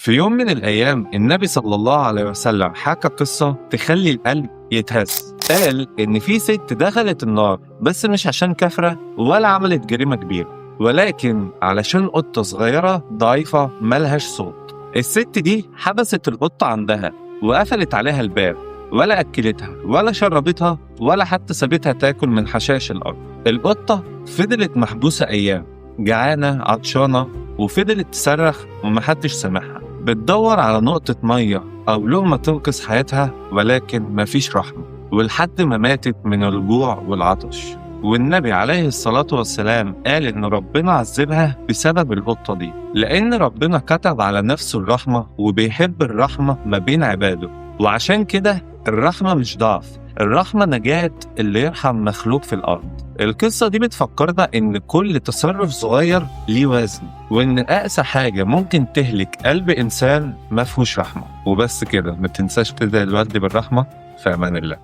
في يوم من الأيام النبي صلى الله عليه وسلم حكى قصة تخلي القلب يتهز. قال إن في ست دخلت النار بس مش عشان كافرة ولا عملت جريمة كبيرة، ولكن علشان قطة صغيرة ضعيفة ملهاش صوت. الست دي حبست القطة عندها وقفلت عليها الباب، ولا أكلتها ولا شربتها ولا حتى سابتها تاكل من حشائش الأرض. القطة فضلت محبوسة أيام، جعانة عطشانة، وفضلت تصرخ ومحدش سامعها، بتدور على نقطة مية أو لقمة تنقذ حياتها، ولكن مفيش رحمة، ولحد ما ماتت من الجوع والعطش. والنبي عليه الصلاة والسلام قال إن ربنا عذبها بسبب القطة دي، لأن ربنا كتب على نفسه الرحمة وبيحب الرحمة ما بين عباده. وعشان كده الرحمة مش ضعف، الرحمة نجاة اللي يرحم مخلوق في الأرض. القصة دي بتفكرنا إن كل تصرف صغير ليه وزن، وإن أقسى حاجة ممكن تهلك قلب إنسان مفهوش رحمة. وبس كده، ما تنساش تدعي الوالد بالرحمة. في أمان الله.